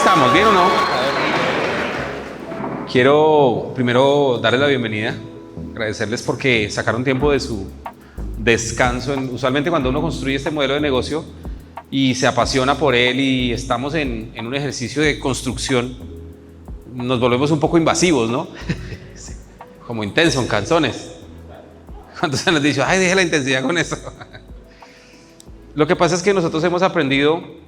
estamos? ¿Bien o no? Quiero primero darles la bienvenida, agradecerles porque sacaron tiempo de su descanso. Usualmente cuando uno construye este modelo de negocio y se apasiona por él y estamos en un ejercicio de construcción, nos volvemos un poco invasivos, ¿no? Como intenso, en canzones. ¿Cuántos se nos dicho, ay, deje la intensidad con eso? Lo que pasa es que nosotros hemos aprendido,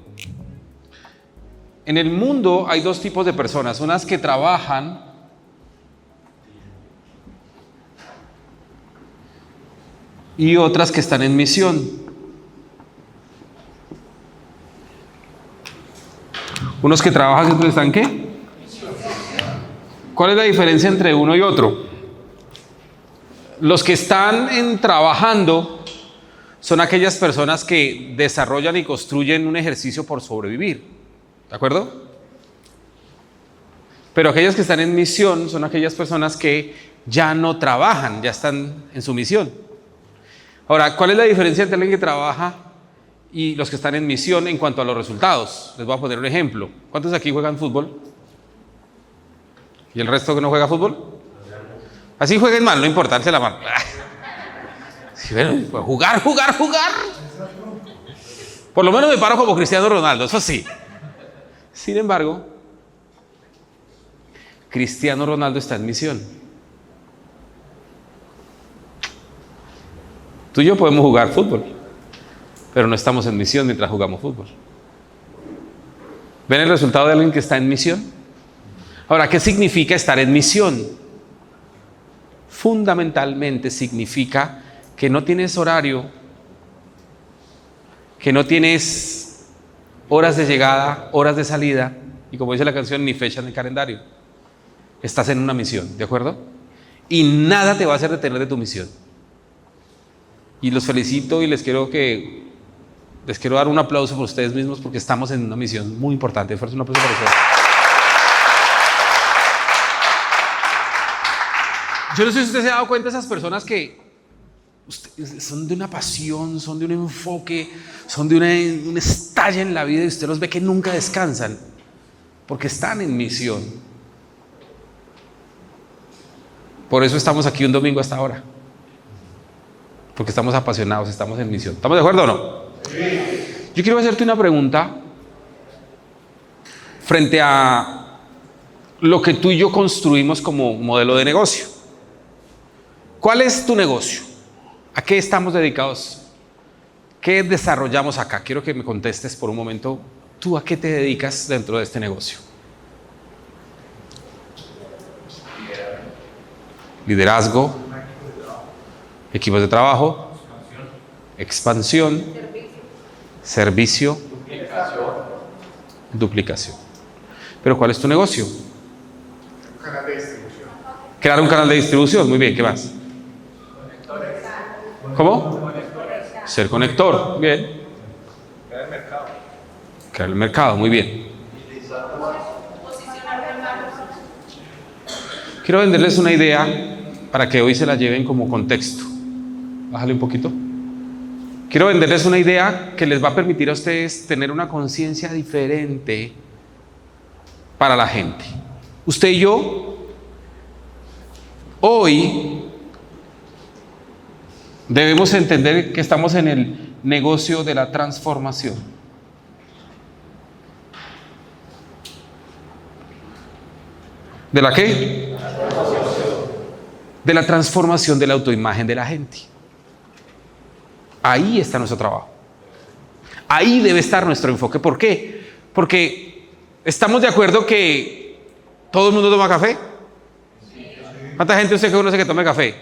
en el mundo hay dos tipos de personas, unas que trabajan y otras que están en misión. Unos que trabajan y otros están ¿qué? ¿Cuál es la diferencia entre uno y otro? Los que están trabajando son aquellas personas que desarrollan y construyen un ejercicio por sobrevivir, ¿de acuerdo? Pero aquellas que están en misión son aquellas personas que ya no trabajan, ya están en su misión. Ahora, ¿cuál es la diferencia entre alguien que trabaja y los que están en misión en cuanto a los resultados? Les voy a poner un ejemplo. ¿Cuántos de aquí juegan fútbol? ¿Y el resto que no juega fútbol? Así jueguen mal, no importa, alce la mano. Sí, bueno, pues jugar. Por lo menos me paro como Cristiano Ronaldo, eso sí. Sin embargo, Cristiano Ronaldo está en misión. Tú y yo podemos jugar fútbol, pero no estamos en misión mientras jugamos fútbol. ¿Ven el resultado de alguien que está en misión? Ahora, ¿qué significa estar en misión? Fundamentalmente significa que no tienes horario, que no tienes horas de llegada, horas de salida, y como dice la canción, ni fechas ni calendario. Estás en una misión, ¿de acuerdo? Y nada te va a hacer detener de tu misión. Y los felicito y les quiero dar un aplauso por ustedes mismos porque estamos en una misión muy importante. Fuerza, un aplauso para ustedes. Yo no sé si usted se ha dado cuenta de esas personas que son de una pasión, son de un enfoque, son de un estalle en la vida y usted los ve que nunca descansan porque están en misión. Por eso estamos aquí un domingo hasta ahora. Porque estamos apasionados, estamos en misión. ¿Estamos de acuerdo o no? Sí. Yo quiero hacerte una pregunta frente a lo que tú y yo construimos como modelo de negocio. ¿Cuál es tu negocio? ¿A qué estamos dedicados? ¿Qué desarrollamos acá? Quiero que me contestes por un momento. ¿Tú a qué te dedicas dentro de este negocio? Liderazgo. Equipos de trabajo, expansión, servicio, duplicación. Pero ¿cuál es tu negocio? Canal de distribución. Crear un canal de distribución, muy bien, ¿qué más? ¿Cómo? Ser conector, bien. Crear el mercado. Crear el mercado, muy bien. Quiero venderles una idea para que hoy se la lleven como contexto. Bájale un poquito. Quiero venderles una idea que les va a permitir a ustedes tener una conciencia diferente para la gente. Usted y yo, hoy, debemos entender que estamos en el negocio de la transformación. ¿De la qué? De la transformación de la autoimagen de la gente. Ahí está nuestro trabajo. Ahí debe estar nuestro enfoque. ¿Por qué? Porque estamos de acuerdo que todo el mundo toma café. ¿Cuánta gente usted conoce que tome café?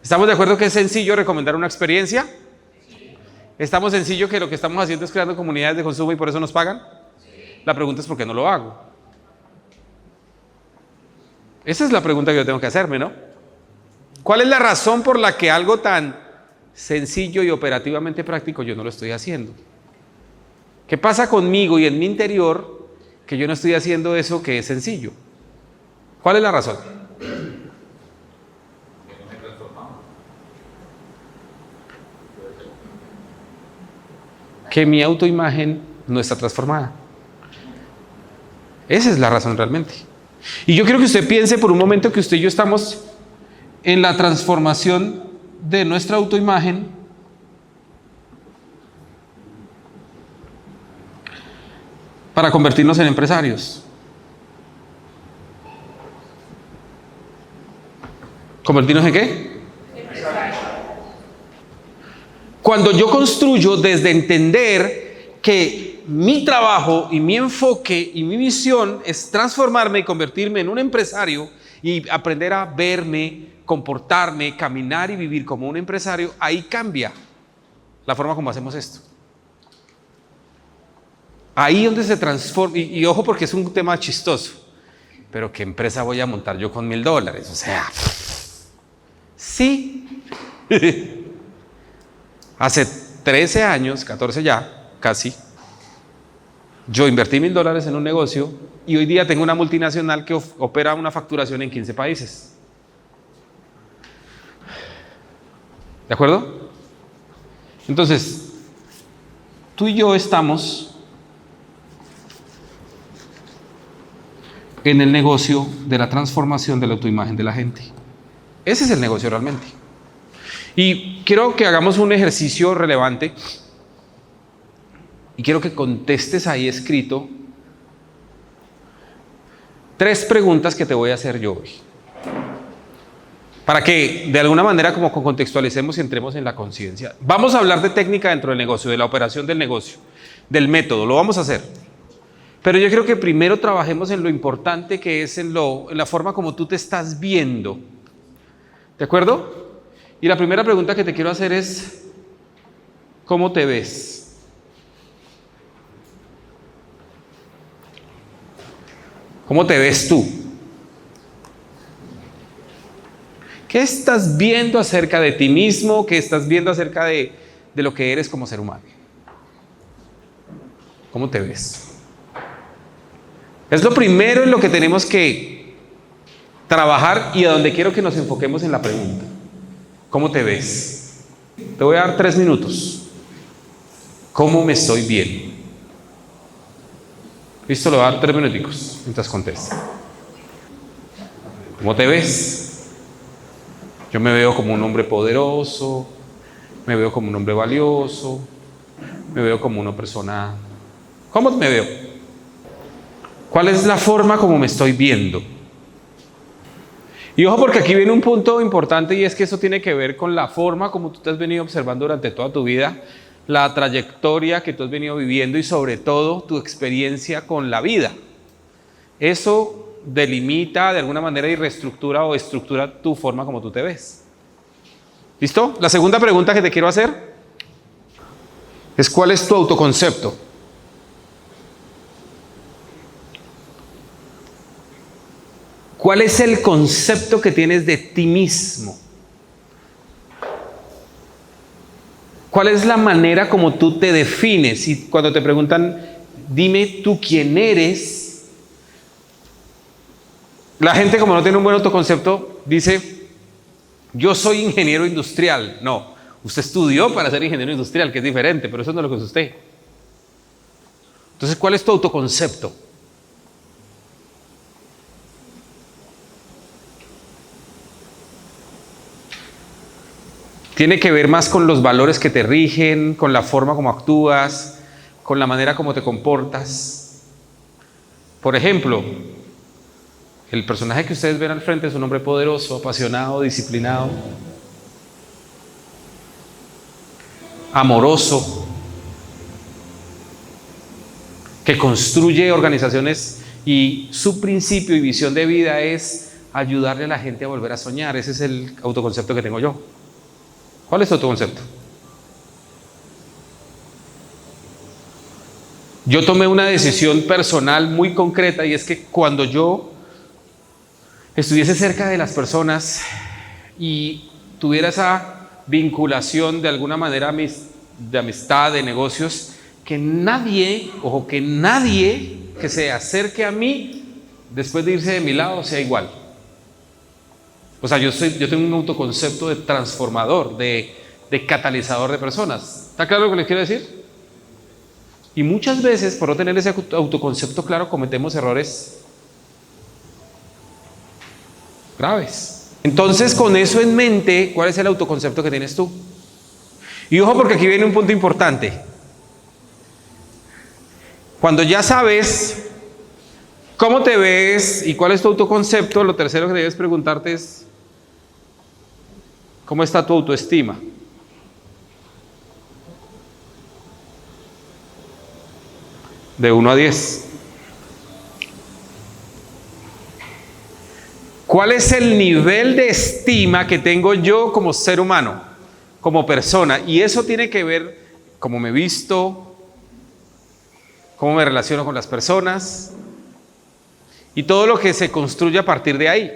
¿Estamos de acuerdo que es sencillo recomendar una experiencia? ¿Estamos sencillo que lo que estamos haciendo es creando comunidades de consumo y por eso nos pagan? La pregunta es ¿por qué no lo hago? Esa es la pregunta que yo tengo que hacerme, ¿no? ¿Cuál es la razón por la que algo tan sencillo y operativamente práctico yo no lo estoy haciendo? ¿Qué pasa conmigo y en mi interior que yo no estoy haciendo eso que es sencillo? ¿Cuál es la razón? Que mi autoimagen no está transformada. Esa es la razón realmente. Y yo quiero que usted piense por un momento que usted y yo estamos en la transformación de nuestra autoimagen para convertirnos en empresarios. ¿Convertirnos en qué? Cuando yo construyo desde entender que mi trabajo y mi enfoque y mi misión es transformarme y convertirme en un empresario y aprender a verme, comportarme, caminar y vivir como un empresario, ahí cambia la forma como hacemos esto. Ahí donde se transforma, y ojo porque es un tema chistoso, pero ¿qué empresa voy a montar yo con $1,000? O sea, sí. Hace 13 años, 14 ya, casi, yo invertí $1,000 en un negocio y hoy día tengo una multinacional que opera una facturación en 15 países. ¿De acuerdo? Entonces, tú y yo estamos en el negocio de la transformación de la autoimagen de la gente. Ese es el negocio realmente. Y quiero que hagamos un ejercicio relevante y quiero que contestes ahí escrito 3 preguntas que te voy a hacer yo hoy. Para que de alguna manera como contextualicemos y entremos en la conciencia. Vamos a hablar de técnica dentro del negocio, de la operación del negocio, del método, lo vamos a hacer. Pero yo creo que primero trabajemos en lo importante que es en la forma como tú te estás viendo. ¿De acuerdo? Y la primera pregunta que te quiero hacer es, ¿cómo te ves? ¿Cómo te ves tú? ¿Qué estás viendo acerca de ti mismo? ¿Qué estás viendo acerca de lo que eres como ser humano? ¿Cómo te ves? Es lo primero en lo que tenemos que trabajar y a donde quiero que nos enfoquemos en la pregunta. ¿Cómo te ves? Te voy a dar 3 minutos. ¿Cómo me estoy viendo? Listo, le voy a dar 3 minuticos mientras contesta. ¿Cómo te ves? Yo me veo como un hombre poderoso, me veo como un hombre valioso, me veo como una persona... ¿Cómo me veo? ¿Cuál es la forma como me estoy viendo? Y ojo porque aquí viene un punto importante y es que eso tiene que ver con la forma como tú te has venido observando durante toda tu vida, la trayectoria que tú has venido viviendo y sobre todo tu experiencia con la vida. Eso delimita de alguna manera y reestructura o estructura tu forma como tú te ves. ¿Listo? La segunda pregunta que te quiero hacer es ¿cuál es tu autoconcepto? ¿Cuál es el concepto que tienes de ti mismo? ¿Cuál es la manera como tú te defines? Y cuando te preguntan, dime tú quién eres, la gente como no tiene un buen autoconcepto dice, yo soy ingeniero industrial. No, usted estudió para ser ingeniero industrial, que es diferente, pero eso no es lo que es usted. Entonces, ¿cuál es tu autoconcepto? Tiene que ver más con los valores que te rigen, con la forma como actúas, con la manera como te comportas. Por ejemplo, el personaje que ustedes ven al frente es un hombre poderoso, apasionado, disciplinado, amoroso, que construye organizaciones y su principio y visión de vida es ayudarle a la gente a volver a soñar. Ese es el autoconcepto que tengo yo. ¿Cuál es tu autoconcepto? Yo tomé una decisión personal muy concreta y es que cuando yo estuviese cerca de las personas y tuviera esa vinculación de alguna manera de amistad, de negocios, que nadie que se acerque a mí después de irse de mi lado sea igual. O sea, yo tengo un autoconcepto de transformador, de catalizador de personas. ¿Está claro lo que les quiero decir? Y muchas veces, por no tener ese autoconcepto claro, cometemos errores graves. Entonces, con eso en mente, ¿cuál es el autoconcepto que tienes tú? Y ojo, porque aquí viene un punto importante. Cuando ya sabes cómo te ves y cuál es tu autoconcepto, lo tercero que debes preguntarte es, ¿cómo está tu autoestima? De 1 a 10. ¿Cuál es el nivel de estima que tengo yo como ser humano, como persona? Y eso tiene que ver cómo me visto, cómo me relaciono con las personas y todo lo que se construye a partir de ahí.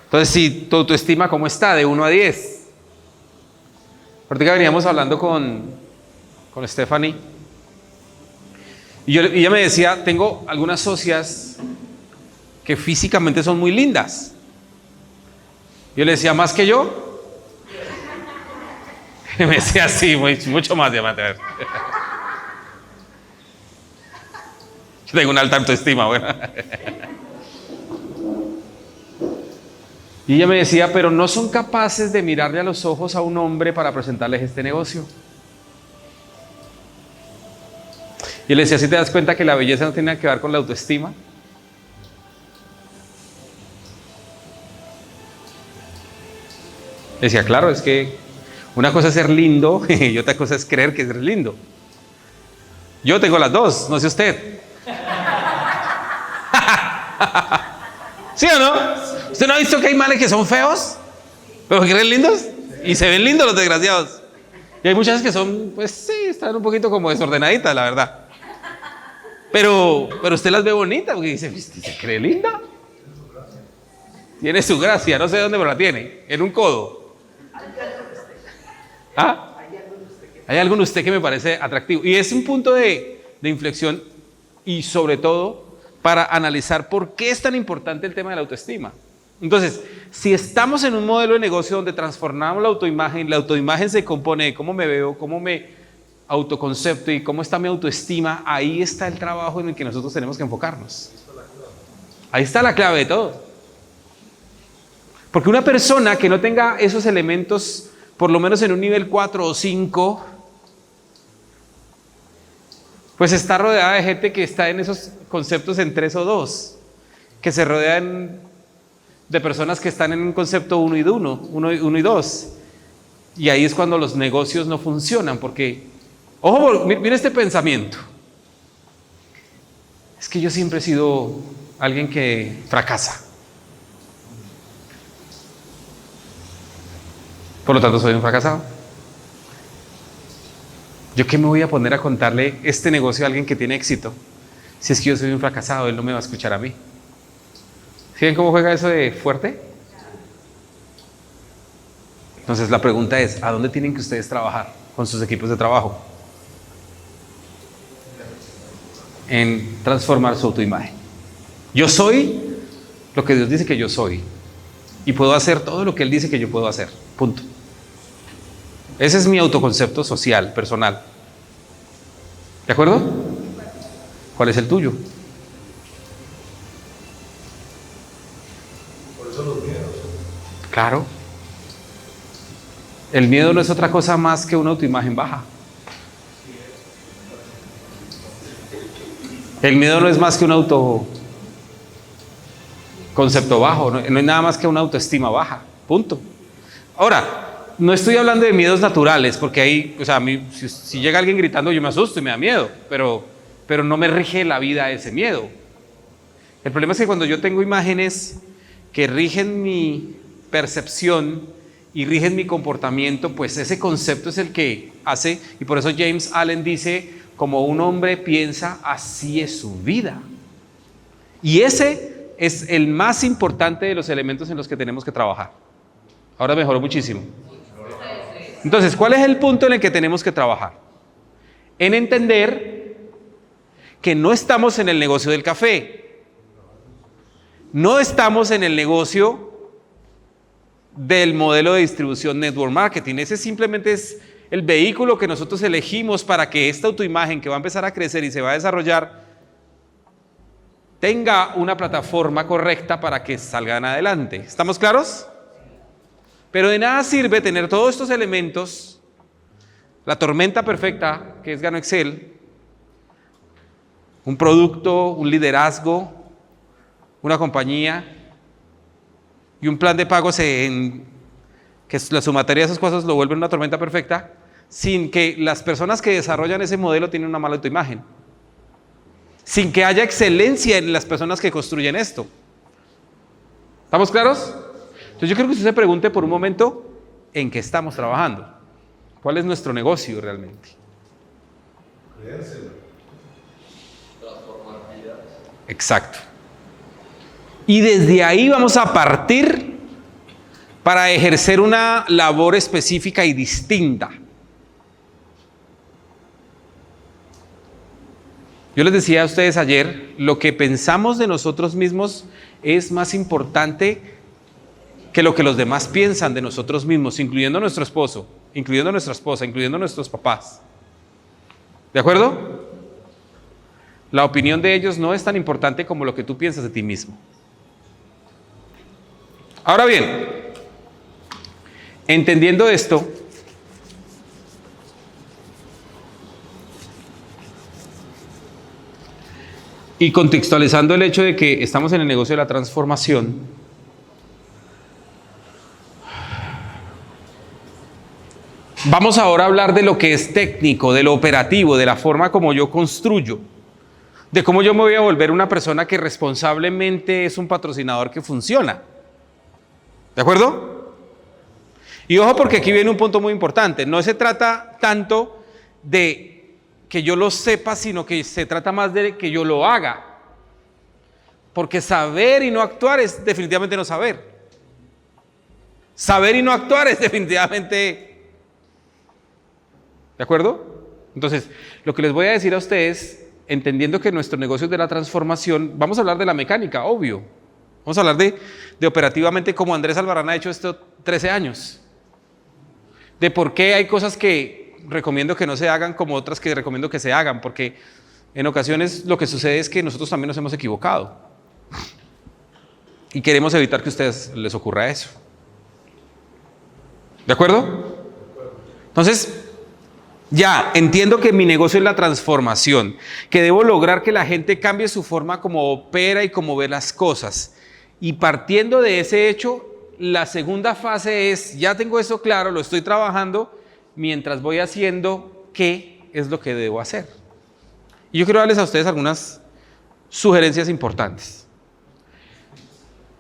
Entonces, si tu autoestima, ¿cómo está? De 1 a 10. Ahorita veníamos hablando con Stephanie. Y ella me decía, tengo algunas socias que físicamente son muy lindas. Yo le decía, ¿más que yo? Y me decía, sí, mucho más, diamante. Yo tengo una alta autoestima, bueno. Y ella me decía, pero no son capaces de mirarle a los ojos a un hombre para presentarles este negocio. Y él decía, ¿sí te das cuenta que la belleza no tiene nada que ver con la autoestima? Decía, claro, es que una cosa es ser lindo y otra cosa es creer que eres lindo. Yo tengo las dos, no sé usted. ¿Sí o no? ¿Usted no ha visto que hay males que son feos, pero que creen lindos? Y se ven lindos los desgraciados. Y hay muchas que son, pues sí, están un poquito como desordenaditas, la verdad. Pero usted las ve bonitas, porque dice, ¿se cree linda? Tiene su gracia, no sé dónde, pero la tiene, en un codo. ¿Ah? Hay algo en usted que me parece atractivo. Y es un punto de inflexión y sobre todo para analizar por qué es tan importante el tema de la autoestima. Entonces, si estamos en un modelo de negocio donde transformamos la autoimagen se compone de cómo me veo, cómo me autoconcepto y cómo está mi autoestima, ahí está el trabajo en el que nosotros tenemos que enfocarnos. Ahí está la clave de todo. Porque una persona que no tenga esos elementos, por lo menos en un nivel 4 o 5, pues está rodeada de gente que está en esos conceptos en 3 o 2, que se rodean de personas que están en un concepto 1 y 2. Y ahí es cuando los negocios no funcionan, porque, ojo, mira este pensamiento. Es que yo siempre he sido alguien que fracasa. Por lo tanto, soy un fracasado. ¿Yo qué me voy a poner a contarle este negocio a alguien que tiene éxito? Si es que yo soy un fracasado, él no me va a escuchar a mí. ¿Sí ven cómo juega eso de fuerte? Entonces la pregunta es, ¿a dónde tienen que ustedes trabajar con sus equipos de trabajo? En transformar su autoimagen. Yo soy lo que Dios dice que yo soy. Y puedo hacer todo lo que Él dice que yo puedo hacer. Punto. Ese es mi autoconcepto social, personal. ¿De acuerdo? ¿Cuál es el tuyo? Por eso los miedos. Claro. El miedo no es otra cosa más que una autoimagen baja. El miedo no es más que un autoconcepto bajo, no es nada más que una autoestima baja. Punto. Ahora, no estoy hablando de miedos naturales, porque ahí, o sea, a mí, si llega alguien gritando, yo me asusto y me da miedo, pero no me rige la vida ese miedo. El problema es que cuando yo tengo imágenes que rigen mi percepción y rigen mi comportamiento, pues ese concepto es el que hace, y por eso James Allen dice, como un hombre piensa, así es su vida. Y ese es el más importante de los elementos en los que tenemos que trabajar. Ahora mejoró muchísimo. Entonces, ¿cuál es el punto en el que tenemos que trabajar? En entender que no estamos en el negocio del café. No estamos en el negocio del modelo de distribución network marketing. Ese simplemente es el vehículo que nosotros elegimos para que esta autoimagen que va a empezar a crecer y se va a desarrollar tenga una plataforma correcta para que salgan adelante. ¿Estamos claros? Pero de nada sirve tener todos estos elementos, la tormenta perfecta que es Gano Excel, un producto, un liderazgo, una compañía y un plan de pagos que la sumatoria de esas cosas lo vuelven una tormenta perfecta, sin que las personas que desarrollan ese modelo tienen una mala autoimagen, sin que haya excelencia en las personas que construyen esto. ¿Estamos claros? Entonces yo creo que usted se pregunte por un momento en qué estamos trabajando. ¿Cuál es nuestro negocio realmente? Transformar vidas. Exacto. Y desde ahí vamos a partir para ejercer una labor específica y distinta. Yo les decía a ustedes ayer, lo que pensamos de nosotros mismos es más importante que lo que los demás piensan de nosotros mismos, incluyendo nuestro esposo, incluyendo nuestra esposa, incluyendo nuestros papás. ¿De acuerdo? La opinión de ellos no es tan importante como lo que tú piensas de ti mismo. Ahora bien, entendiendo esto, y contextualizando el hecho de que estamos en el negocio de la transformación, vamos ahora a hablar de lo que es técnico, de lo operativo, de la forma como yo construyo, de cómo yo me voy a volver una persona que responsablemente es un patrocinador que funciona. ¿De acuerdo? Y ojo, porque aquí viene un punto muy importante. No se trata tanto de que yo lo sepa, sino que se trata más de que yo lo haga. Porque saber y no actuar es definitivamente no saber. Saber y no actuar es definitivamente... ¿De acuerdo? Entonces, lo que les voy a decir a ustedes, entendiendo que nuestro negocio es de la transformación, vamos a hablar de la mecánica, obvio. Vamos a hablar de operativamente como Andrés Albarrán ha hecho esto 13 años. De por qué hay cosas que recomiendo que no se hagan como otras que recomiendo que se hagan, porque en ocasiones lo que sucede es que nosotros también nos hemos equivocado. Y queremos evitar que a ustedes les ocurra eso. ¿De acuerdo? Entonces, ya entiendo que mi negocio es la transformación, que debo lograr que la gente cambie su forma como opera y como ve las cosas. Y partiendo de ese hecho, la segunda fase es, ya tengo eso claro, lo estoy trabajando, mientras voy haciendo qué es lo que debo hacer. Y yo quiero darles a ustedes algunas sugerencias importantes.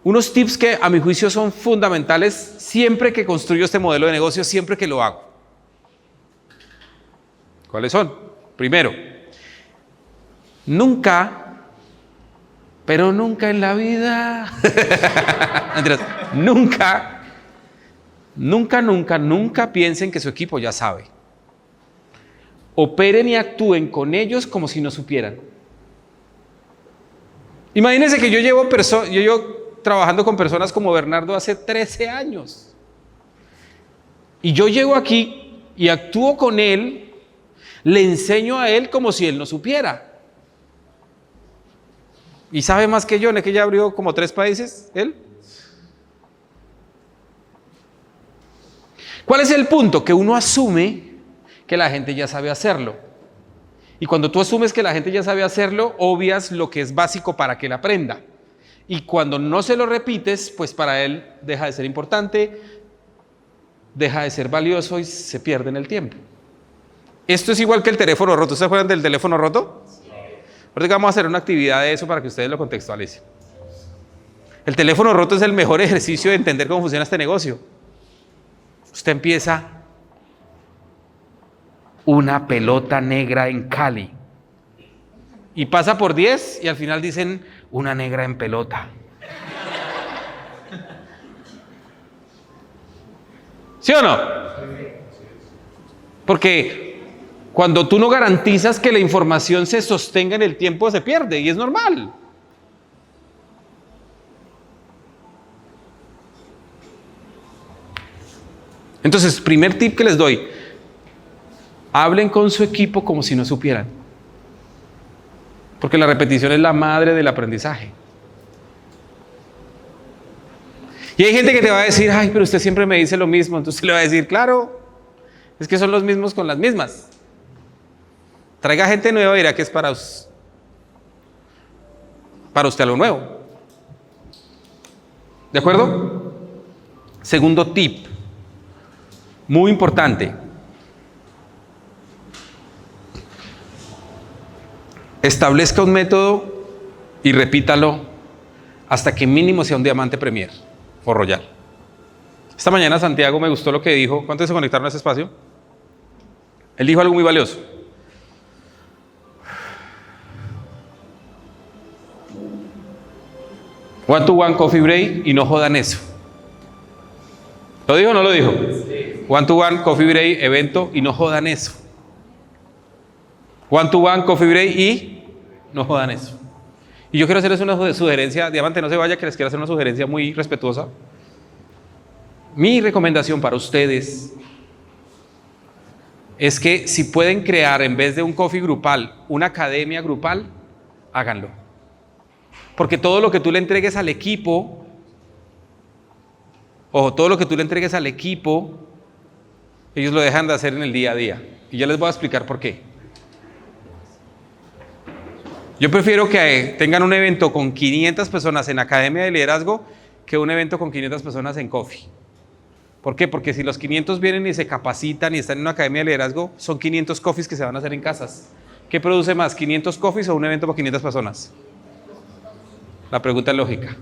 Unos tips que a mi juicio son fundamentales siempre que construyo este modelo de negocio, siempre que lo hago. ¿Cuáles son? Primero, nunca, pero nunca en la vida, nunca piensen que su equipo ya sabe. Operen y actúen con ellos como si no supieran. Imagínense que yo llevo trabajando con personas como Bernardo hace 13 años. Y yo llego aquí y actúo con él, le enseño a él como si él no supiera. ¿Y sabe más que yo? ¿No es que ya abrió como 3 países él? ¿Cuál es el punto? Que uno asume que la gente ya sabe hacerlo. Y cuando tú asumes que la gente ya sabe hacerlo, obvias lo que es básico para que él aprenda. Y cuando no se lo repites, pues para él deja de ser importante, deja de ser valioso y se pierde en el tiempo. Esto es igual que el teléfono roto. ¿Se acuerdan del teléfono roto? Ahorita vamos a hacer una actividad de eso para que ustedes lo contextualicen. El teléfono roto es el mejor ejercicio de entender cómo funciona este negocio. Usted empieza una pelota negra en Cali y pasa por 10 y al final dicen una negra en pelota. ¿Sí o no? Porque cuando tú no garantizas que la información se sostenga en el tiempo, se pierde y es normal. Entonces, primer tip que les doy, Hablen con su equipo como si no supieran. Porque la repetición es la madre del aprendizaje. Y hay gente que te va a decir, ay, pero usted siempre me dice lo mismo. Entonces le va a decir, claro, es que son los mismos con las mismas. Traiga gente nueva y dirá que es para usted lo nuevo. ¿De acuerdo? Segundo tip, muy importante. Establezca un método y repítalo hasta que mínimo sea un diamante Premier o Royal. Esta mañana Santiago me gustó lo que dijo. ¿Cuántos se conectaron a ese espacio? Él dijo algo muy valioso. One to one coffee break y no jodan eso. ¿Lo dijo o no lo dijo? One to one coffee break, evento y no jodan eso. One to one coffee break y no jodan eso. Y yo quiero hacerles una sugerencia. Diamante, no se vaya, que les quiero hacer una sugerencia muy respetuosa. Mi recomendación para ustedes es que si pueden crear, en vez de un coffee grupal, una academia grupal, háganlo. Porque todo lo que tú le entregues al equipo, ellos lo dejan de hacer en el día a día. Y ya les voy a explicar por qué. Yo prefiero que tengan un evento con 500 personas en Academia de Liderazgo que un evento con 500 personas en Coffee. ¿Por qué? Porque si los 500 vienen y se capacitan y están en una Academia de Liderazgo, son 500 coffees que se van a hacer en casas. ¿Qué produce más, 500 coffees o un evento para 500 personas? La pregunta es lógica.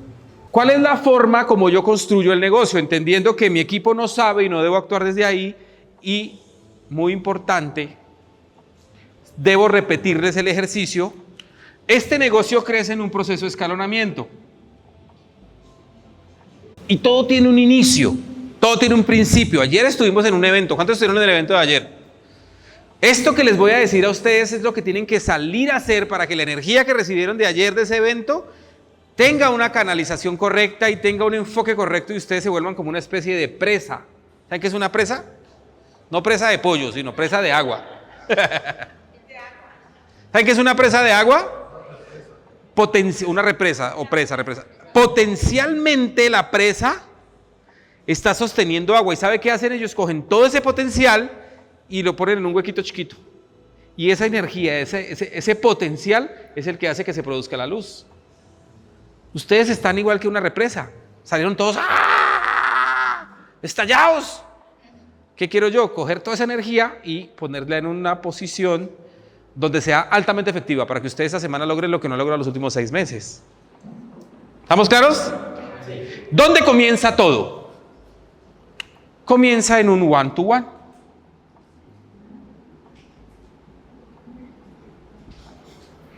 ¿Cuál es la forma como yo construyo el negocio? Entendiendo que mi equipo no sabe y no debo actuar desde ahí. Y, muy importante, debo repetirles el ejercicio. Este negocio crece en un proceso de escalonamiento. Y todo tiene un inicio, todo tiene un principio. Ayer estuvimos en un evento. ¿Cuántos estuvieron en el evento de ayer? Esto que les voy a decir a ustedes es lo que tienen que salir a hacer para que la energía que recibieron de ayer de ese evento tenga una canalización correcta y tenga un enfoque correcto y ustedes se vuelvan como una especie de presa. ¿Saben qué es una presa? No presa de pollo, sino presa de agua. ¿Saben qué es una presa de agua? Una represa o represa. Potencialmente la presa está sosteniendo agua. ¿Y sabe qué hacen ellos? Cogen todo ese potencial y lo ponen en un huequito chiquito. Y esa energía, ese potencial es el que hace que se produzca la luz. Ustedes están igual que una represa. Salieron todos estallados. ¿Qué quiero yo? Coger toda esa energía y ponerla en una posición donde sea altamente efectiva para que ustedes esta semana logren lo que no logran los últimos 6 meses. ¿Estamos claros? Sí. ¿Dónde comienza todo? Comienza en un one to one.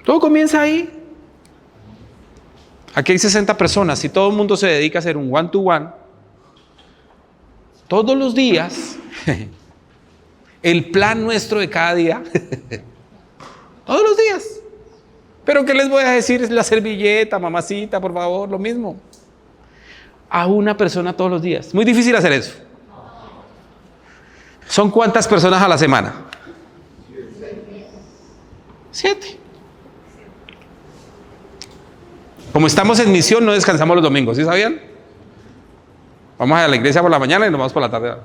Todo comienza ahí. Aquí hay 60 personas. Si todo el mundo se dedica a hacer un one to one, todos los días, el plan nuestro de cada día, todos los días. Pero ¿qué les voy a decir? Es la servilleta, mamacita, por favor, lo mismo. A una persona todos los días. Muy difícil hacer eso. ¿Son cuántas personas a la semana? 7. Como estamos en misión, no descansamos los domingos, ¿sí sabían? Vamos a la iglesia por la mañana y nos vamos por la tarde.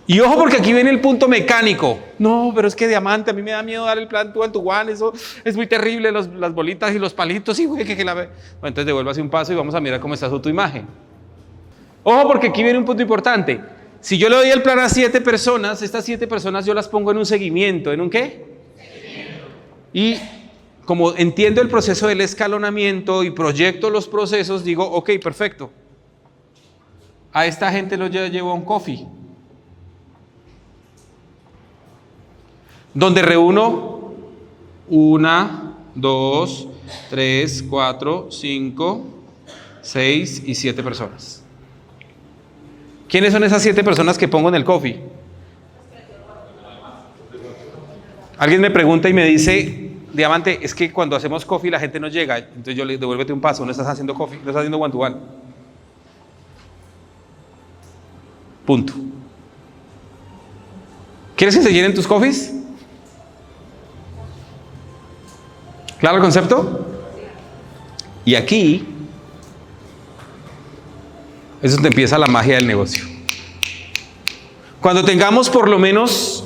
Y ojo, porque aquí viene el punto mecánico. No, pero es que Diamante, a mí me da miedo dar el plan one to one, eso es muy terrible, las bolitas y los palitos. Y bueno, entonces devuélvase un paso y vamos a mirar cómo está su autoimagen. Ojo, porque aquí viene un punto importante. Si yo le doy el plan a 7 personas, estas 7 personas yo las pongo en un seguimiento. ¿En un qué? Y como entiendo el proceso del escalonamiento y proyecto los procesos, digo, ok, perfecto. A esta gente lo llevo a un coffee, donde reúno 1, 2, 3, 4, 5, 6 y 7 personas. ¿Quiénes son esas 7 personas que pongo en el coffee? Alguien me pregunta y me dice, Diamante, es que cuando hacemos coffee la gente no llega. Entonces yo le devuélvete un paso, no estás haciendo coffee, no estás haciendo one to one. Punto. ¿Quieres que se llenen tus coffees? ¿Claro el concepto? Y aquí es donde empieza la magia del negocio. Cuando tengamos por lo menos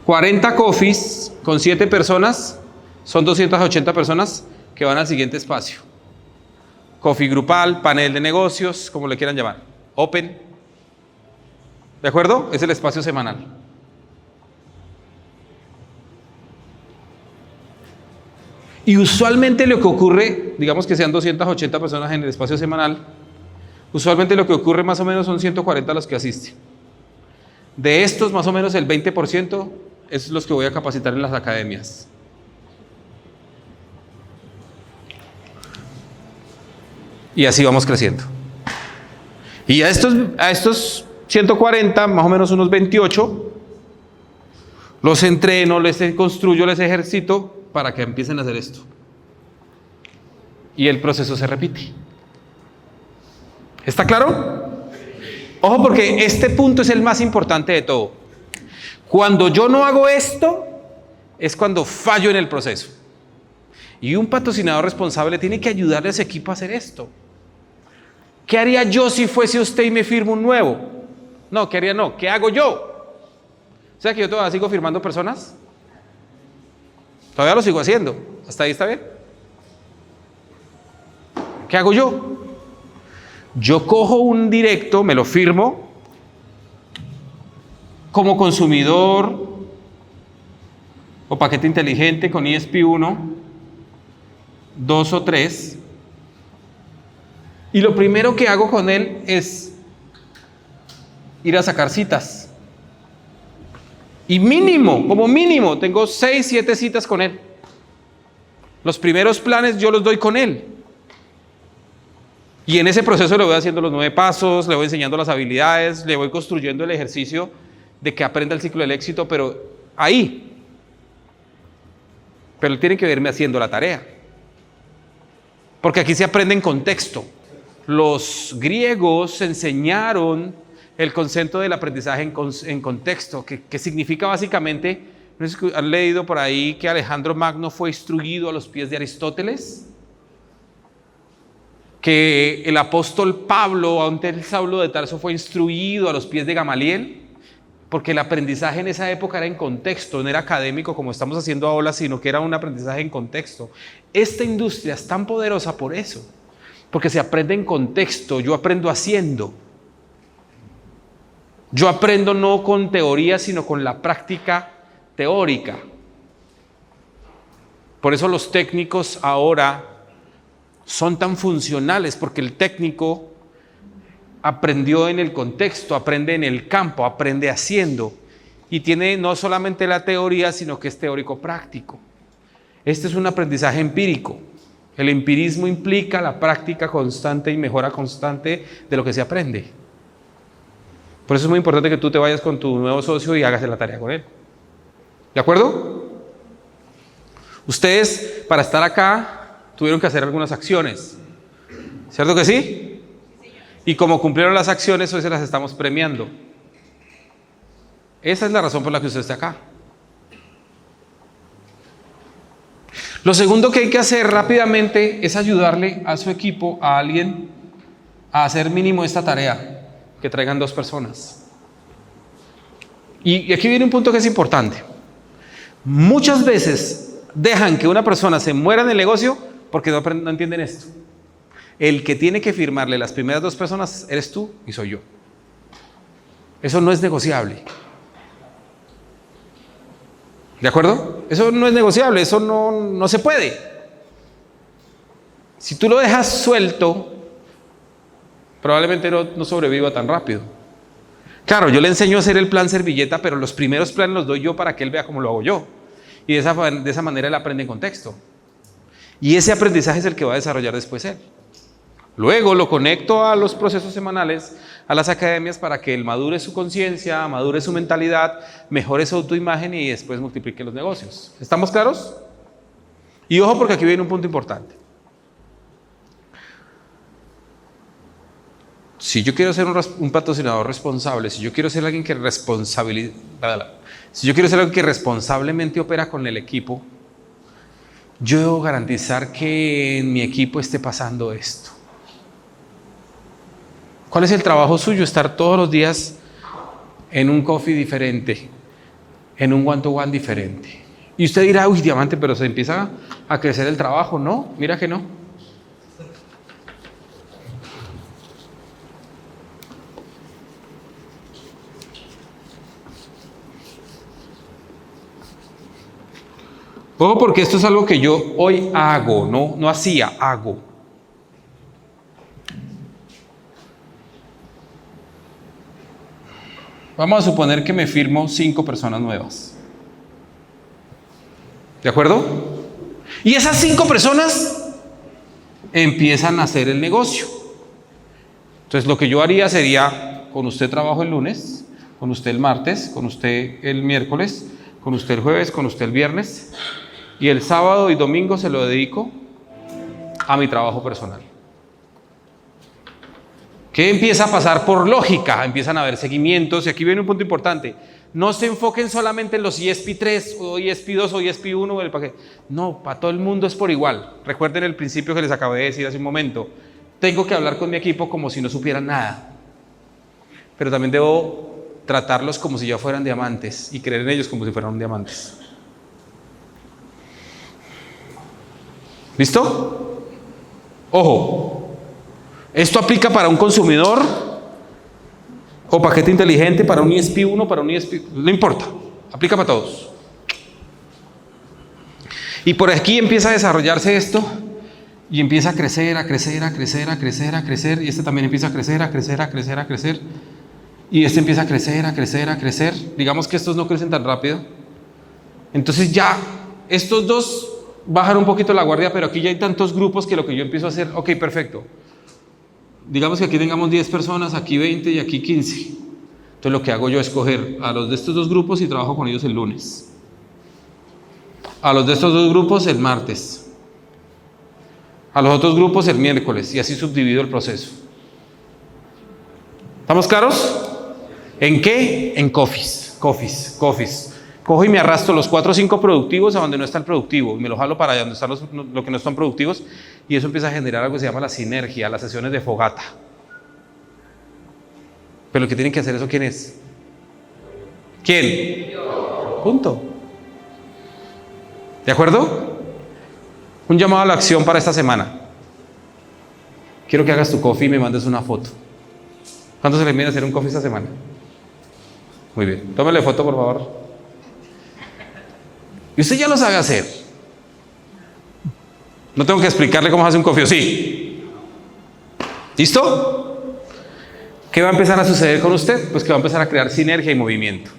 40 coffees con 7 personas, son 280 personas que van al siguiente espacio. Coffee grupal, panel de negocios, como le quieran llamar. Open. ¿De acuerdo? Es el espacio semanal. Y usualmente lo que ocurre, digamos que sean 280 personas en el espacio semanal, usualmente lo que ocurre más o menos son 140 los que asisten. De estos, más o menos el 20% es los que voy a capacitar en las academias. Y así vamos creciendo. Y a estos 140, más o menos unos 28, los entreno, les construyo, les ejercito para que empiecen a hacer esto. Y el proceso se repite. ¿Está claro? Ojo, porque este punto es el más importante de todo. Cuando yo no hago esto, es cuando fallo en el proceso. Y un patrocinador responsable tiene que ayudarle a ese equipo a hacer esto. ¿Qué haría yo si fuese usted y me firmo un nuevo? No, ¿qué haría? No, ¿qué hago yo? O sea que yo todavía sigo firmando personas. Todavía lo sigo haciendo. ¿Hasta ahí está bien? ¿Qué hago yo? Yo cojo un directo, me lo firmo como consumidor o paquete inteligente con ESP1, 2 o 3. Y lo primero que hago con él es ir a sacar citas. Y mínimo, como mínimo, tengo 6, 7 citas con él. Los primeros planes yo los doy con él. Y en ese proceso le voy haciendo los 9 pasos, le voy enseñando las habilidades, le voy construyendo el ejercicio de que aprenda el ciclo del éxito, pero ahí. Pero él tiene que verme haciendo la tarea. Porque aquí se aprende en contexto. Los griegos enseñaron el concepto del aprendizaje en contexto, que significa básicamente, ¿no es que han leído por ahí que Alejandro Magno fue instruido a los pies de Aristóteles? Que el apóstol Pablo, ante el Saulo de Tarso, fue instruido a los pies de Gamaliel, porque el aprendizaje en esa época era en contexto, no era académico como estamos haciendo ahora, sino que era un aprendizaje en contexto. Esta industria es tan poderosa por eso, porque se aprende en contexto. Yo aprendo haciendo. Yo aprendo no con teoría, sino con la práctica teórica. Por eso los técnicos ahora son tan funcionales, porque el técnico aprendió en el contexto, aprende en el campo, aprende haciendo. Y tiene no solamente la teoría, sino que es teórico práctico. Este es un aprendizaje empírico. El empirismo implica la práctica constante y mejora constante de lo que se aprende. Por eso es muy importante que tú te vayas con tu nuevo socio y hagas la tarea con él. ¿De acuerdo? Ustedes, para estar acá, tuvieron que hacer algunas acciones. ¿Cierto que sí? Y como cumplieron las acciones, hoy se las estamos premiando. Esa es la razón por la que usted está acá. Lo segundo que hay que hacer rápidamente es ayudarle a su equipo, a alguien, a hacer mínimo esta tarea, que traigan 2 personas. Y aquí viene un punto que es importante. Muchas veces dejan que una persona se muera en el negocio porque no entienden esto. El que tiene que firmarle las primeras 2 personas eres tú y soy yo. Eso no es negociable. ¿De acuerdo? Eso no es negociable, eso no se puede. Si tú lo dejas suelto, probablemente no sobreviva tan rápido. Claro, yo le enseño a hacer el plan servilleta, pero los primeros planes los doy yo para que él vea cómo lo hago yo. Y de esa manera él aprende en contexto. Y ese aprendizaje es el que va a desarrollar después él. Luego lo conecto a los procesos semanales, a las academias, para que él madure su conciencia, madure su mentalidad, mejore su autoimagen y después multiplique los negocios. ¿Estamos claros? Y ojo, porque aquí viene un punto importante. Si yo quiero ser un patrocinador responsable, si yo quiero ser alguien que si yo quiero ser alguien que responsablemente opera con el equipo, yo debo garantizar que en mi equipo esté pasando esto. ¿Cuál es el trabajo suyo? Estar todos los días en un coffee diferente, en un one-to-one diferente. Y usted dirá, uy, diamante, pero se empieza a crecer el trabajo. No, mira que no. Ojo, porque esto es algo que yo hoy hago, no hacía, hago. Vamos a suponer que me firmo 5 personas nuevas. ¿De acuerdo? Y esas 5 personas empiezan a hacer el negocio. Entonces lo que yo haría sería, con usted trabajo el lunes, con usted el martes, con usted el miércoles, con usted el jueves, con usted el viernes, y el sábado y domingo se lo dedico a mi trabajo personal. ¿Qué empieza a pasar por lógica? Empiezan a haber seguimientos, y aquí viene un punto importante. No se enfoquen solamente en los ESP3 o ESP2 o ESP1 o el paquete. No, para todo el mundo es por igual. Recuerden el principio que les acabé de decir hace un momento. Tengo que hablar con mi equipo como si no supieran nada. Pero también debo tratarlos como si ya fueran diamantes y creer en ellos como si fueran diamantes. ¿Listo? Ojo, esto aplica para un consumidor o paquete inteligente, para un ESP1, para un ESP, no importa, aplica para todos. Y por aquí empieza a desarrollarse esto y empieza a crecer, a crecer, a crecer, a crecer, a crecer, y este también empieza a crecer, a crecer, a crecer, a crecer, y este empieza a crecer, a crecer, a crecer. Digamos que estos no crecen tan rápido. Entonces ya estos dos bajan un poquito la guardia, pero aquí ya hay tantos grupos que lo que yo empiezo a hacer, ok, perfecto. Digamos que aquí tengamos 10 personas, aquí 20 y aquí 15. Entonces lo que hago yo es coger a los de estos dos grupos y trabajo con ellos el lunes. A los de estos dos grupos el martes. A los otros grupos el miércoles, y así subdivido el proceso. ¿Estamos claros? ¿En qué? En coffees. Cojo y me arrastro los 4 o 5 productivos a donde no está el productivo, y me lo jalo para allá donde están los que no están productivos, y eso empieza a generar algo que se llama la sinergia, las sesiones de fogata. Pero el que tienen que hacer eso, ¿quién es? ¿Quién? Punto. ¿De acuerdo? Un llamado a la acción para esta semana. Quiero que hagas tu coffee y me mandes una foto. ¿Cuánto se le viene a hacer un coffee esta semana? Muy bien, tómale foto por favor. Y usted ya lo sabe hacer. No tengo que explicarle cómo se hace un coffee, ¿o sí? ¿Listo? ¿Qué va a empezar a suceder con usted? Pues que va a empezar a crear sinergia y movimiento.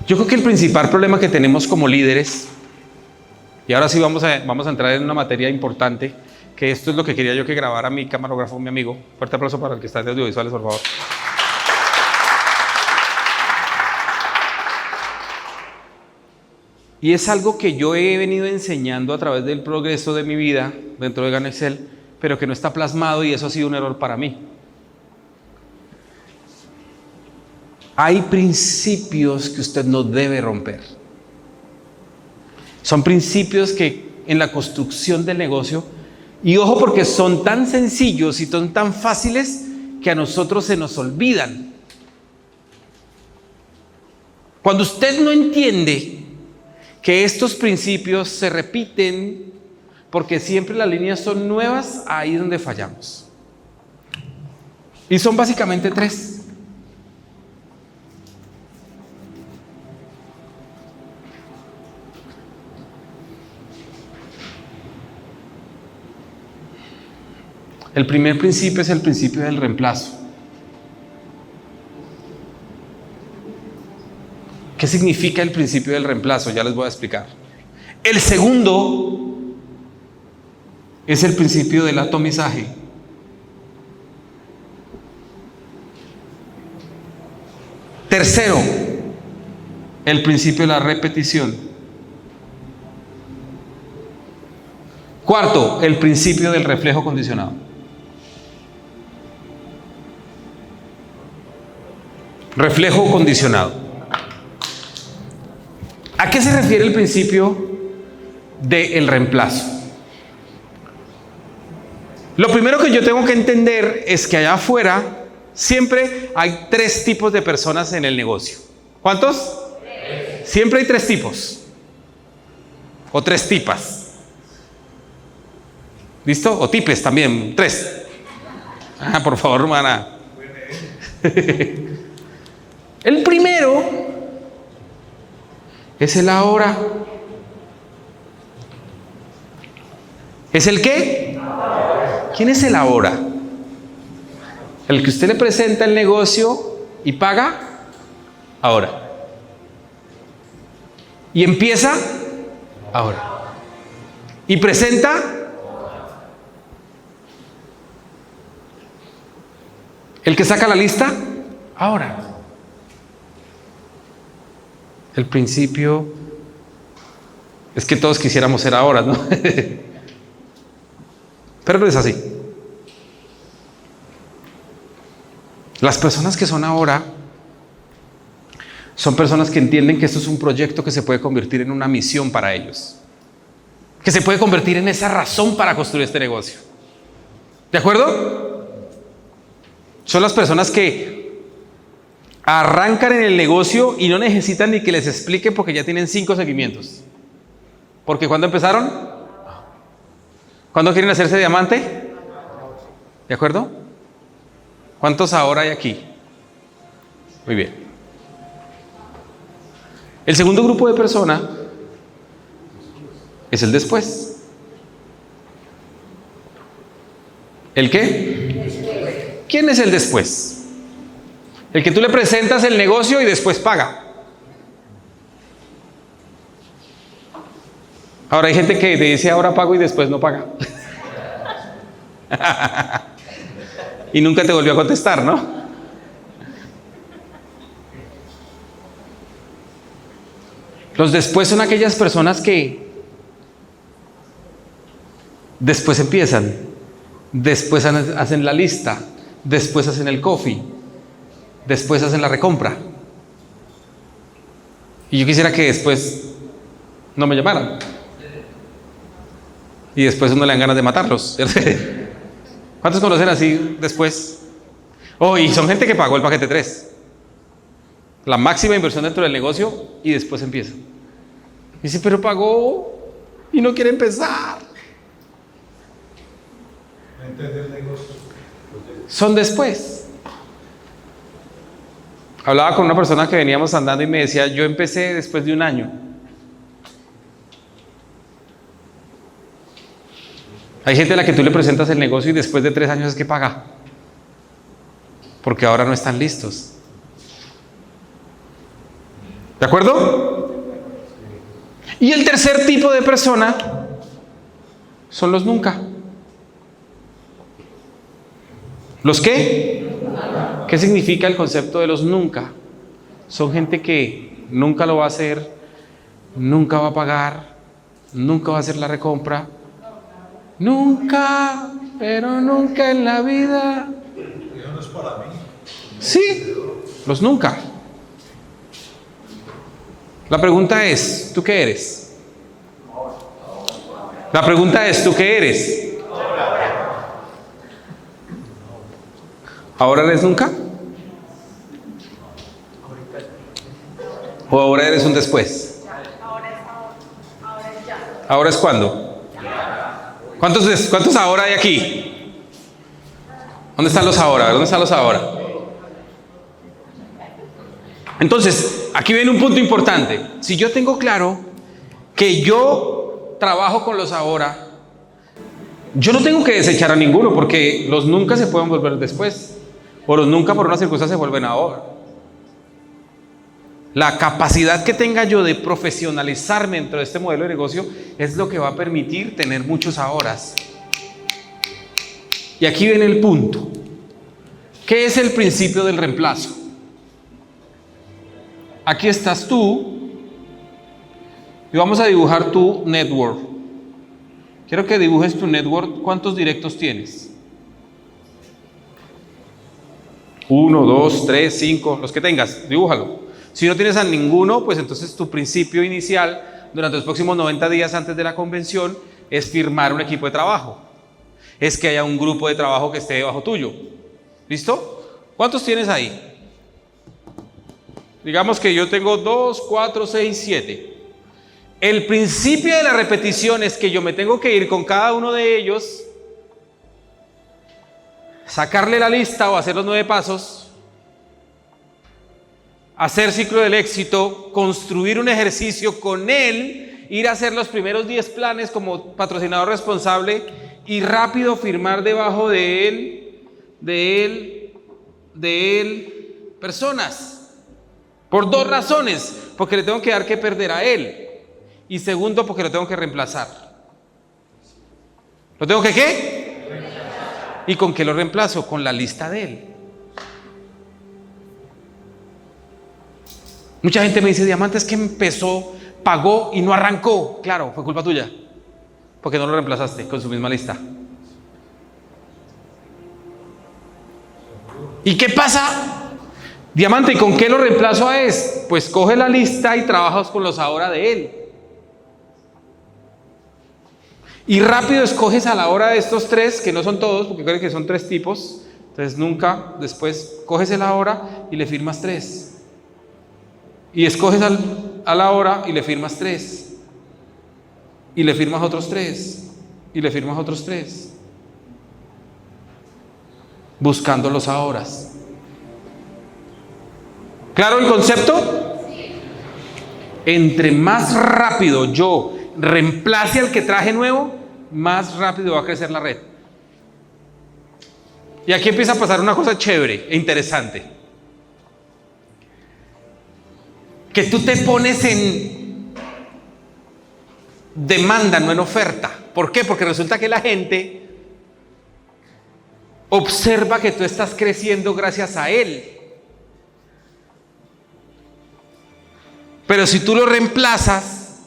Yo creo que el principal problema que tenemos como líderes, y ahora sí vamos a entrar en una materia importante, que esto es lo que quería yo que grabara mi camarógrafo, mi amigo. Fuerte aplauso para el que está de audiovisuales, por favor. Y es algo que yo he venido enseñando a través del progreso de mi vida dentro de Gana Excel, pero que no está plasmado, y eso ha sido un error para mí. Hay principios que usted no debe romper. Son principios que en la construcción del negocio, y ojo porque son tan sencillos y son tan fáciles que a nosotros se nos olvidan. Cuando usted no entiende que estos principios se repiten porque siempre las líneas son nuevas, ahí es donde fallamos. Y son básicamente 3. El primer principio es el principio del reemplazo. ¿Qué significa el principio del reemplazo? Ya les voy a explicar. El segundo es el principio del atomizaje. Tercero, el principio de la repetición. Cuarto, el principio del reflejo condicionado. Reflejo condicionado. ¿A qué se refiere el principio del reemplazo? Lo primero que yo tengo que entender es que allá afuera siempre hay 3 tipos de personas en el negocio. ¿Cuántos? 3. Siempre hay 3 tipos. O 3 tipas. ¿Listo? O tipes también, 3. Por favor, hermana. El primero es el ahora. ¿Es el qué? ¿Quién es el ahora? El que usted le presenta el negocio y paga ahora. Y empieza ahora. Y presenta. El que saca la lista ahora. El principio es que todos quisiéramos ser ahora, ¿no? Pero no es así. Las personas que son ahora son personas que entienden que esto es un proyecto que se puede convertir en una misión para ellos, que se puede convertir en esa razón para construir este negocio. ¿De acuerdo? Son las personas que arrancan en el negocio y no necesitan ni que les explique porque ya tienen 5 seguimientos. Porque ¿cuándo empezaron? ¿Cuándo quieren hacerse diamante? ¿De acuerdo? ¿Cuántos ahora hay aquí? Muy bien. El segundo grupo de personas es el después. ¿El qué? ¿Quién es el después? El que tú le presentas el negocio y después paga. Ahora hay gente que te dice ahora pago y después no paga. Y nunca te volvió a contestar, ¿no? Los después son aquellas personas que después empiezan, después hacen la lista, después hacen el coffee, después hacen la recompra. Y yo quisiera que después no me llamaran. Y después uno le dan ganas de matarlos. ¿Cuántos conocen así después? Oh, y son gente que pagó el paquete 3. La máxima inversión dentro del negocio y después empieza. Dice, pero pagó y no quiere empezar. No entiende el negocio. Son después. Hablaba con una persona que veníamos andando y me decía, yo empecé después de 1 año. Hay gente a la que tú le presentas el negocio y después de 3 años es que paga. Porque ahora no están listos. ¿De acuerdo? Y el tercer tipo de persona son los nunca. ¿Los qué? ¿Qué significa el concepto de los nunca? Son gente que nunca lo va a hacer, nunca va a pagar, nunca va a hacer la recompra. Nunca, pero nunca en la vida. Eso no es para mí. Sí, los nunca. La pregunta es, ¿tú qué eres? La pregunta es, ¿tú qué eres? ¿Ahora eres nunca? ¿O ahora eres un después? Ahora es ya. ¿Ahora es cuándo? ¿Cuántos ahora hay aquí? ¿Dónde están los ahora? ¿Dónde están los ahora? Entonces, aquí viene un punto importante. Si yo tengo claro que yo trabajo con los ahora, yo no tengo que desechar a ninguno porque los nunca se pueden volver después. O los nunca por una circunstancia se vuelven ahora. La capacidad que tenga yo de profesionalizarme dentro de este modelo de negocio es lo que va a permitir tener muchos ahoras. Y aquí viene el punto. ¿Qué es el principio del reemplazo? Aquí estás tú y vamos a dibujar tu network. Quiero que dibujes tu network. ¿Cuántos directos tienes? 1, 2, 3, 5, los que tengas, dibújalo. Si no tienes a ninguno, pues entonces tu principio inicial durante los próximos 90 días antes de la convención es firmar un equipo de trabajo. Es que haya un grupo de trabajo que esté debajo tuyo. ¿Listo? ¿Cuántos tienes ahí? Digamos que yo tengo 2, 4, 6, 7. El principio de la repetición es que yo me tengo que ir con cada uno de ellos, sacarle la lista o hacer los 9 pasos, hacer ciclo del éxito, construir un ejercicio con él, ir a hacer los primeros 10 planes como patrocinador responsable y rápido firmar debajo de él, personas. Por 2 razones, porque le tengo que dar que perder a él y segundo, porque lo tengo que reemplazar. ¿Lo tengo que qué? Reemplazar. ¿Y con qué lo reemplazo? Con la lista de él. Mucha gente me dice, Diamante, es que empezó, pagó y no arrancó. Claro, fue culpa tuya, porque no lo reemplazaste con su misma lista. ¿Y qué pasa? Diamante, ¿y con qué lo reemplazo a es? Pues coge la lista y trabajas con los ahora de él. Y rápido escoges a la hora de estos 3, que no son todos, porque creo que son 3 tipos. Entonces nunca, después coges el ahora y le firmas 3. Y escoges a la hora y le firmas 3. Y le firmas otros 3. Y le firmas otros 3. Buscando los ahoras. ¿Claro el concepto? Sí. Entre más rápido yo reemplace al que traje nuevo, más rápido va a crecer la red. Y aquí empieza a pasar una cosa chévere e interesante. Que tú te pones en demanda, no en oferta. ¿Por qué? Porque resulta que la gente observa que tú estás creciendo gracias a él. Pero si tú lo reemplazas,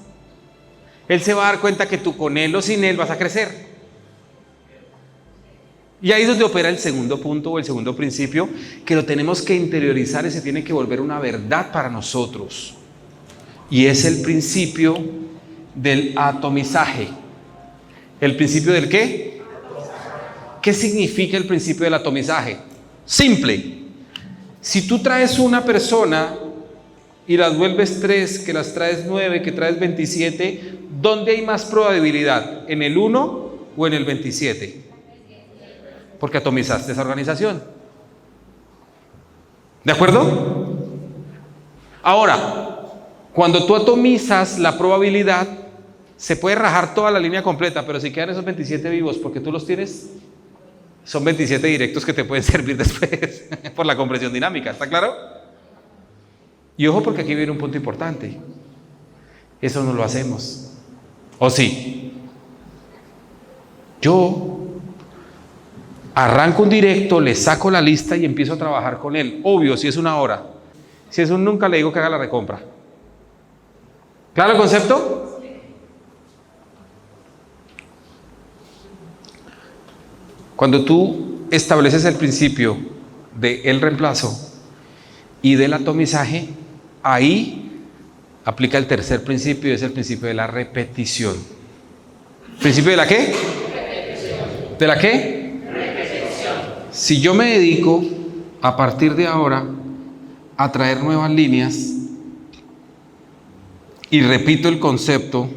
él se va a dar cuenta que tú con él o sin él vas a crecer. Y ahí es donde opera el segundo punto o el segundo principio, que lo tenemos que interiorizar y se tiene que volver una verdad para nosotros. Y es el principio del atomizaje. ¿El principio del qué? ¿Qué significa el principio del atomizaje? Simple. Si tú traes una persona y las vuelves 3, que las traes 9, que traes 27, ¿dónde hay más probabilidad? ¿En el 1 o en el 27? Porque atomizaste esa organización. ¿De acuerdo? Ahora, cuando tú atomizas la probabilidad, se puede rajar toda la línea completa, pero si quedan esos 27 vivos porque tú los tienes, son 27 directos que te pueden servir después por la compresión dinámica. ¿Está claro? Y ojo, porque aquí viene un punto importante. Eso no lo hacemos. ¿O sí? Yo arranco un directo, le saco la lista y empiezo a trabajar con él. Obvio, si es una hora. Si es un nunca, le digo que haga la recompra. ¿Claro el concepto? Cuando tú estableces el principio del reemplazo y del atomizaje, ahí aplica el tercer principio, y es el principio de la repetición. ¿Principio de la qué? Repetición. ¿De la qué? Repetición. Si yo me dedico a partir de ahora a traer nuevas líneas y repito el concepto,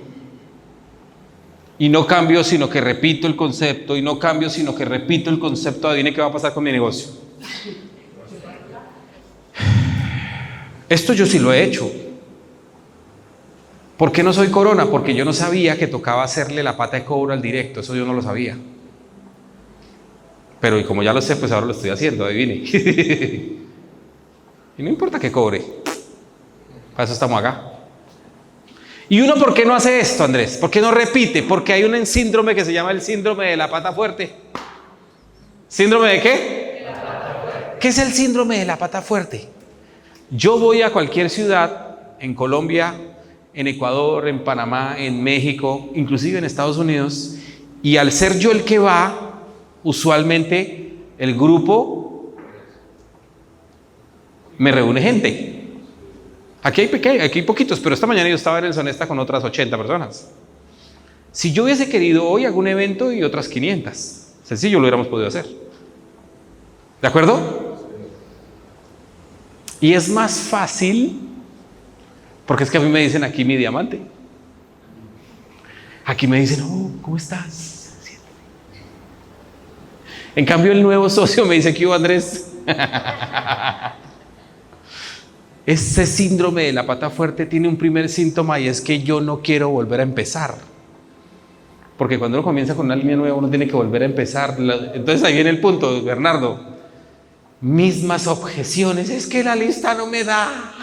y no cambio sino que repito el concepto, y no cambio sino que repito el concepto, adivine qué va a pasar con mi negocio. Esto yo sí lo he hecho. ¿Por qué no soy Corona? Porque yo no sabía que tocaba hacerle la pata de cobro al directo. Eso yo no lo sabía. Pero y como ya lo sé, pues ahora lo estoy haciendo, adivine. Y no importa que cobre. Para eso estamos acá. ¿Y uno por qué no hace esto, Andrés? ¿Por qué no repite? Porque hay un síndrome que se llama el síndrome de la pata fuerte. ¿Síndrome de qué? De la pata fuerte. ¿Qué es el síndrome de la pata fuerte? Yo voy a cualquier ciudad, en Colombia, en Ecuador, en Panamá, en México, inclusive en Estados Unidos, y al ser yo el que va, usualmente el grupo me reúne gente. Aquí hay poquitos, pero esta mañana yo estaba en el Sonesta con otras 80 personas. Si yo hubiese querido hoy hago un evento y otras 500. Sencillo, lo hubiéramos podido hacer. ¿De acuerdo? Y es más fácil, porque es que a mí me dicen aquí mi diamante. Aquí me dicen, oh, ¿cómo estás? En cambio el nuevo socio me dice, ¿qué hubo, Andrés? Ese síndrome de la pata fuerte tiene un primer síntoma, y es que yo no quiero volver a empezar. Porque cuando uno comienza con una línea nueva, uno tiene que volver a empezar. Entonces ahí viene el punto, Bernardo. Mismas objeciones, es que la lista no me da.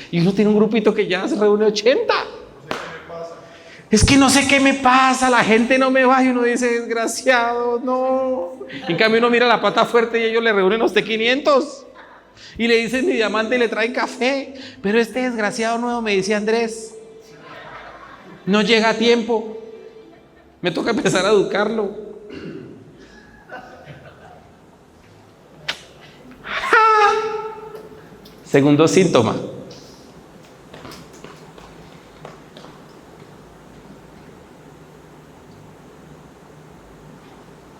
Y uno tiene un grupito que ya se reúne 80. Es que no sé qué me pasa, la gente no me va, y uno dice, desgraciado, no. En cambio uno mira la pata fuerte y ellos le reúnen a usted 500. Y le dicen mi diamante y le traen café. Pero este desgraciado nuevo, me dice Andrés, no llega a tiempo. Me toca empezar a educarlo. Segundo síntoma.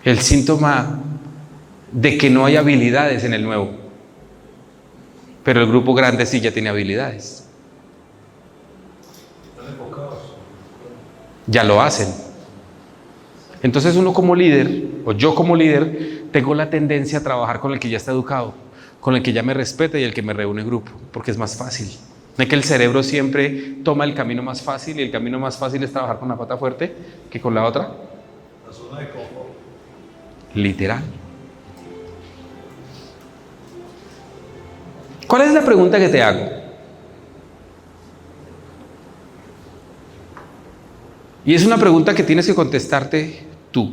El síntoma de que no hay habilidades en el nuevo. Pero el grupo grande sí ya tiene habilidades. Están enfocados. Ya lo hacen. Entonces uno como líder, o yo como líder, tengo la tendencia a trabajar con el que ya está educado, con el que ya me respeta y el que me reúne en grupo, porque es más fácil. No es que el cerebro siempre toma el camino más fácil, y el camino más fácil es trabajar con la pata fuerte que con la otra. La zona de confort. Literal. ¿Cuál es la pregunta que te hago? Y es una pregunta que tienes que contestarte tú.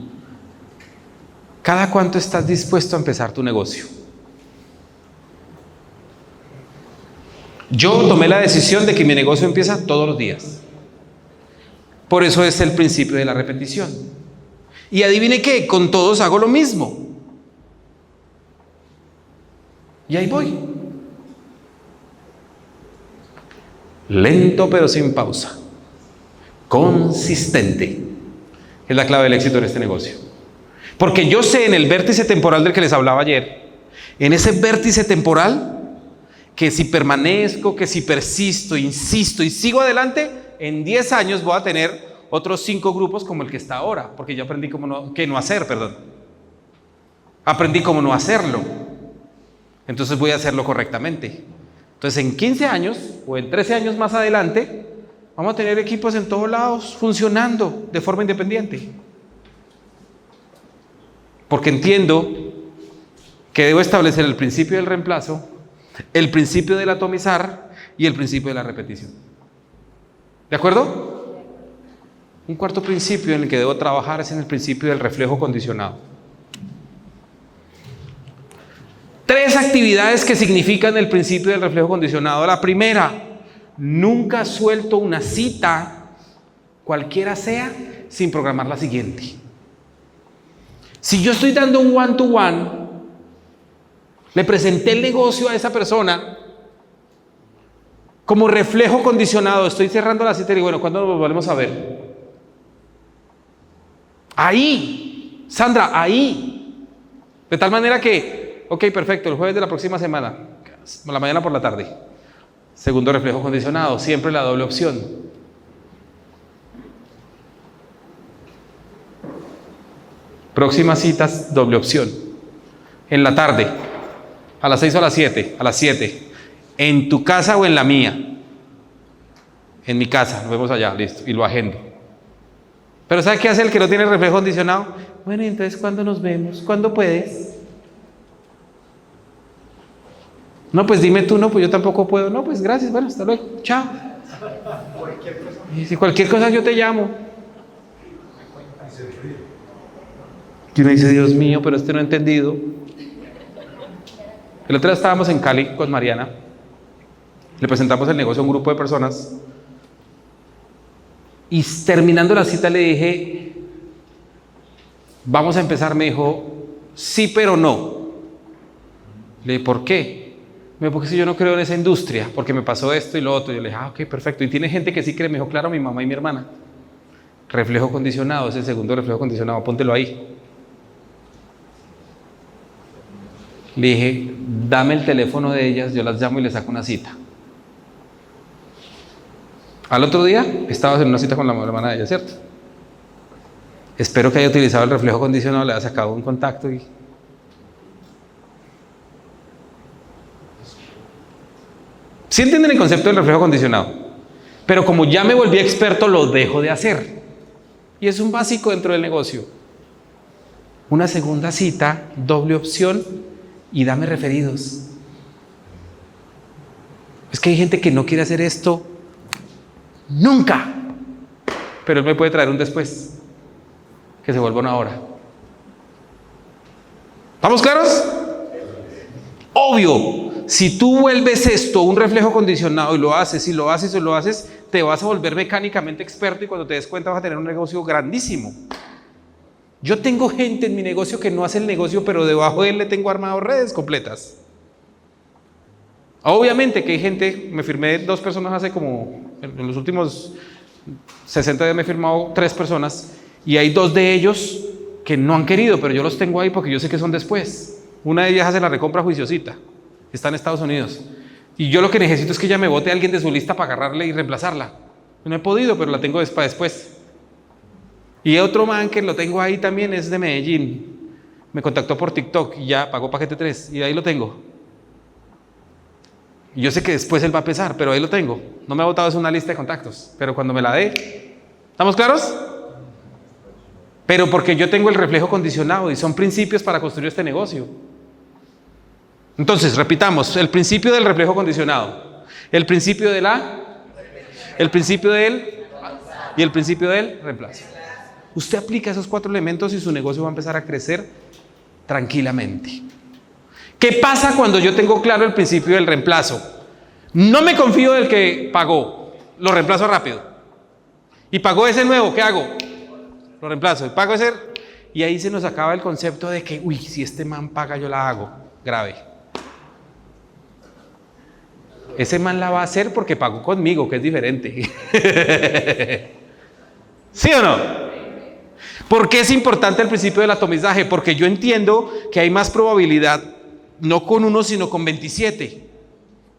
¿Cada cuánto estás dispuesto a empezar tu negocio? Yo tomé la decisión de que mi negocio empieza todos los días. Por eso es el principio de la repetición. Y adivine qué, con todos hago lo mismo. Y ahí voy. Lento pero sin pausa. Consistente. Es la clave del éxito en este negocio. Porque yo sé, en el vértice temporal del que les hablaba ayer, en ese vértice temporal, que si permanezco, que si persisto, insisto y sigo adelante, en 10 años voy a tener otros 5 grupos como el que está ahora, porque yo aprendí Aprendí cómo no hacerlo. Entonces voy a hacerlo correctamente. Entonces en 15 años o en 13 años más adelante, vamos a tener equipos en todos lados funcionando de forma independiente. Porque entiendo que debo establecer el principio del reemplazo, el principio del atomizar y el principio de la repetición. ¿De acuerdo? Un cuarto principio en el que debo trabajar es en el principio del reflejo condicionado. 3 actividades que significan el principio del reflejo condicionado. La primera, nunca suelto una cita, cualquiera sea, sin programar la siguiente. Si yo estoy dando un one-to-one, le presenté el negocio a esa persona como reflejo condicionado, estoy cerrando la cita y digo, bueno, ¿cuándo nos volvemos a ver? Ahí, Sandra, ahí. De tal manera que, ok, perfecto, el jueves de la próxima semana, la mañana por la tarde. Segundo reflejo condicionado, siempre la doble opción. Próximas citas, doble opción. En la tarde, a las 6 o a las 7, a las 7. En tu casa o en la mía. En mi casa, nos vemos allá, listo, y lo agendo. Pero ¿sabe qué hace el que no tiene reflejo condicionado? Bueno, y entonces, ¿cuándo nos vemos? ¿Cuándo puedes? No, pues dime tú, no, pues yo tampoco puedo. No, pues gracias, bueno, hasta luego, chao. Y si cualquier cosa yo te llamo. Y uno dice, Dios mío, pero este no ha entendido. El otro día estábamos en Cali con Mariana, le presentamos el negocio a un grupo de personas y terminando la cita le dije, vamos a empezar. Me dijo, sí, pero no. Le dije, ¿por qué? Me dijo, porque si yo no creo en esa industria, porque me pasó esto y lo otro. Yo le dije, ok, perfecto. ¿Y tiene gente que sí cree? Me dijo, claro, mi mamá y mi hermana. Reflejo condicionado, es el segundo reflejo condicionado, apúntelo ahí. Le dije, dame el teléfono de ellas, yo las llamo y les saco una cita. Al otro día, estabas en una cita con la hermana de ella, ¿cierto? Espero que haya utilizado el reflejo condicionado, le haya sacado un contacto y... ¿Sí entienden el concepto del reflejo condicionado? Pero como ya me volví experto, lo dejo de hacer. Y es un básico dentro del negocio. Una segunda cita, doble opción y dame referidos. Es que hay gente que no quiere hacer esto nunca, pero él me puede traer un después, que se vuelva una hora. ¿Estamos claros? Obvio, si tú vuelves esto un reflejo condicionado y lo haces, y lo haces, y lo haces, te vas a volver mecánicamente experto y cuando te des cuenta vas a tener un negocio grandísimo. Yo tengo gente en mi negocio que no hace el negocio, pero debajo de él le tengo armado redes completas. Obviamente que hay gente, me firmé 2 personas hace como, en los últimos 60 días me he firmado 3 personas y hay 2 de ellos que no han querido, pero yo los tengo ahí porque yo sé que son después. Una de ellas hace la recompra juiciosita, está en Estados Unidos. Y yo lo que necesito es que ella me bote a alguien de su lista para agarrarle y reemplazarla. No he podido, pero la tengo para después. Y otro man que lo tengo ahí también es de Medellín. Me contactó por TikTok y ya pagó paquete 3 y ahí lo tengo. Y yo sé que después él va a pesar, pero ahí lo tengo. No me ha botado, es una lista de contactos, pero cuando me la dé, ¿estamos claros? Pero porque yo tengo el reflejo condicionado y son principios para construir este negocio. Entonces, repitamos, el principio del reflejo condicionado, el principio de el principio del y el principio del reemplazo. Usted aplica esos 4 elementos y su negocio va a empezar a crecer tranquilamente. ¿Qué pasa cuando yo tengo claro el principio del reemplazo? No me confío del que pagó, lo reemplazo rápido. Y pagó ese nuevo, ¿qué hago? Lo reemplazo, pago ese. Y ahí se nos acaba el concepto de que, uy, si este man paga, yo la hago. Grave. Ese man la va a hacer porque pagó conmigo, que es diferente. ¿Sí o no? ¿Por qué es importante el principio del atomizaje? Porque yo entiendo que hay más probabilidad, no con 1, sino con 27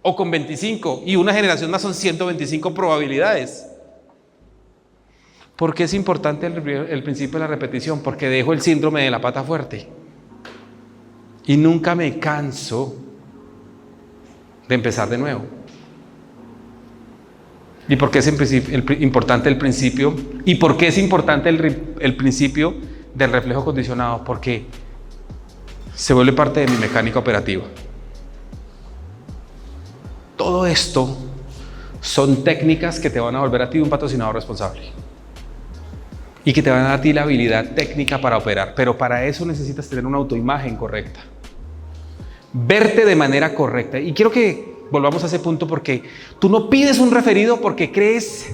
o con 25, y una generación más son 125 probabilidades. ¿Por qué es importante el principio de la repetición? Porque dejo el síndrome de la pata fuerte y nunca me canso de empezar de nuevo. ¿Y por qué es importante el principio? ¿Y por qué es importante el principio del reflejo condicionado? Porque se vuelve parte de mi mecánica operativa. Todo esto son técnicas que te van a volver a ti un patrocinador responsable y que te van a dar a ti la habilidad técnica para operar. Pero para eso necesitas tener una autoimagen correcta, verte de manera correcta. Y quiero que volvamos a ese punto, porque tú no pides un referido porque crees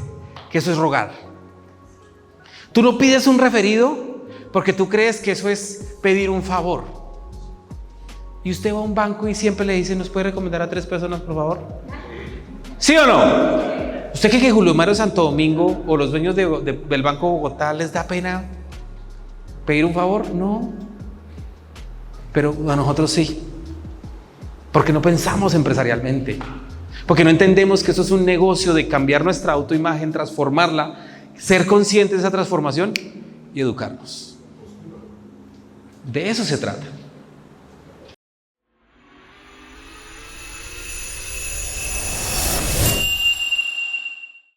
que eso es rogar. Tú no pides un referido porque tú crees que eso es pedir un favor. Y usted va a un banco y siempre le dice, ¿nos puede recomendar a 3 personas, por favor? ¿Sí o no? ¿Usted cree que Julio Mario Santo Domingo o los dueños del Banco Bogotá les da pena pedir un favor? No. Pero a nosotros sí. Porque no pensamos empresarialmente, porque no entendemos que eso es un negocio de cambiar nuestra autoimagen, transformarla, ser conscientes de esa transformación y educarnos. De eso se trata.